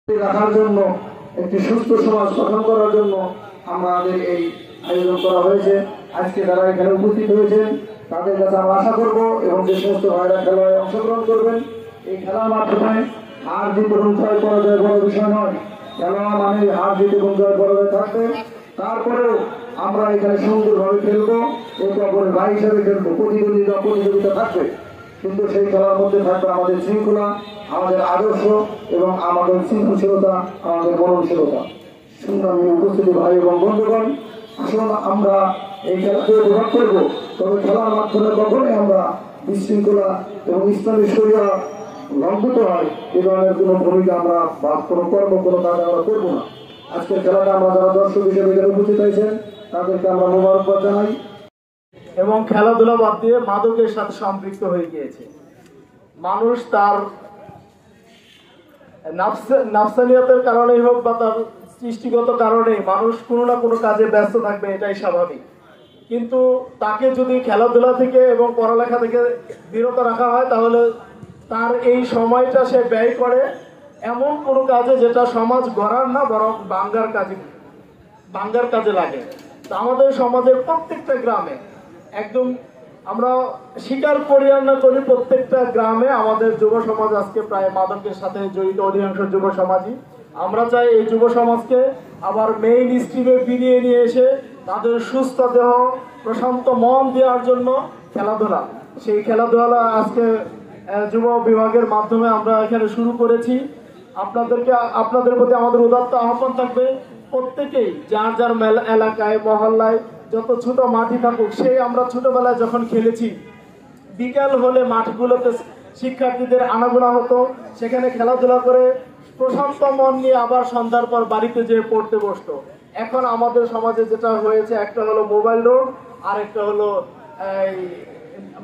রাখার জন্য, একটি সুস্থ সমাজ গঠন করার জন্য আমাদের এই আয়োজন করা হয়েছে। আজকে যারা এখানে উপস্থিত হয়েছেন তাদের কাছে আমরা আশা করব এবং যে সমস্ত ভাইরা খেলায় অংশগ্রহণ করবেন, এই খেলার মাধ্যমে হার জিত এবং জয় পরাজয় বড় বিষয় নয়। খেলা মানে হার জিত এবং জয় পরাজয় থাকবে, তারপরেও আমরা এখানে সুন্দরভাবে খেলবো, একে অপরের ভাই হিসাবে খেলবো, প্রতিযোগিতা থাকবে, কিন্তু সেই খেলার মধ্যে থাকবে আমাদের শৃঙ্খলা, আমাদের আদর্শ এবং আমাদের সৃষ্টিশীলতা, আমাদের মননশীলতা। সংগ্রামী উপস্থিতি ভাই এবং বন্ধুগণ, আসুন আমরা এই খেলাকে উপভোগ করবো, তবে খেলার মাধ্যমে কখনোই আমরা বিশৃঙ্খলা এবং ইসলামী শরিয়া লঙ্ঘিত হয় এ ধরনের কোনো ভূমিকা আমরা বা কোনো কর্ম কোনো কাজ আমরা করবো না। আজকের খেলাটা আমরা যারা দর্শক হিসেবে এখানে উপস্থিত হয়েছেন তাদেরকে আমরা মোবারকবাদ জানাই। এবং খেলাধুলা বাদ দিয়ে মাদকের সাথে সম্পৃক্ত হয়ে গিয়েছে। মানুষ তার নাফসানিয়তের কারণেই হোক বা তার সৃষ্টিগত কারণে মানুষ কোনো না কোনো কাজে ব্যস্ত থাকবে, এটাই স্বাভাবিক। কিন্তু তাকে যদি খেলাধুলা থেকে এবং পড়ালেখা থেকে বিরত রাখা হয় তাহলে তার এই সময়টা সে ব্যয় করে এমন কোনো কাজে যেটা সমাজ গড়ার না বরং ভাঙ্গার কাজে লাগে। তো আমাদের সমাজের প্রত্যেকটা গ্রামে একদম আমরা স্বীকার করি আর না করি, প্রত্যেকটা গ্রামে আমাদের যুব সমাজ আজকে প্রায় মাদকের সাথে জড়িত, অধিকাংশ যুব সমাজই। আমরা চাই এই যুব সমাজকে আবার মেইন স্ট্রিমে ফিরিয়ে নিয়ে এসে তাদের সুস্থ দেহ, প্রশান্ত মন দেওয়ার জন্য খেলাধুলা, সেই খেলাধুলা আজকে যুব বিভাগের মাধ্যমে আমরা এখানে শুরু করেছি। আপনাদের প্রতি আমাদের উদাত্ত আহ্বান থাকবে, প্রত্যেকেই যার যার এলাকায় মহল্লায় যত ছোট মাঠই থাকুক, সেই আমরা ছোটবেলায় যখন খেলেছি বিকাল হলে মাঠগুলোতে শিক্ষার্থীদের আনাগোনা হতো, সেখানে খেলাধুলা করে প্রশান্ত মন নিয়ে আবার সন্ধ্যার পর বাড়িতে যেয়ে পড়তে বসতো। এখন আমাদের সমাজে যেটা হয়েছে, একটা হলো মোবাইল রোগ আর একটা হলো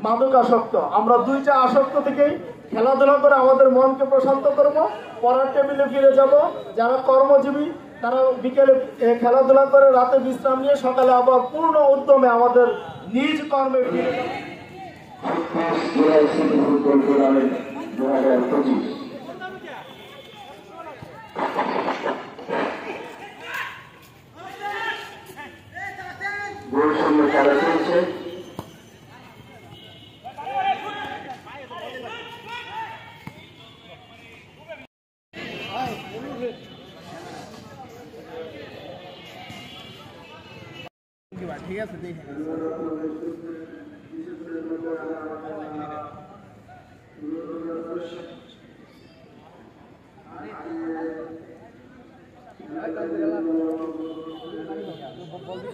মাদক আসক্ত। আমরা দুইটা আসক্ত থেকেই খেলাধুলা করে আমাদের মনকে প্রশান্ত করব, পড়ার টেবিলে ফিরে যাব। যারা কর্মজীবী তারা বিকেলে খেলাধুলা করে রাতে বিশ্রাম নিয়ে সকালে আবার পূর্ণ উদ্যমে আমাদের নিজ কর্মে ফিরে যাব। খেলা চলছে, ঠিক আছে, দেখে বলতে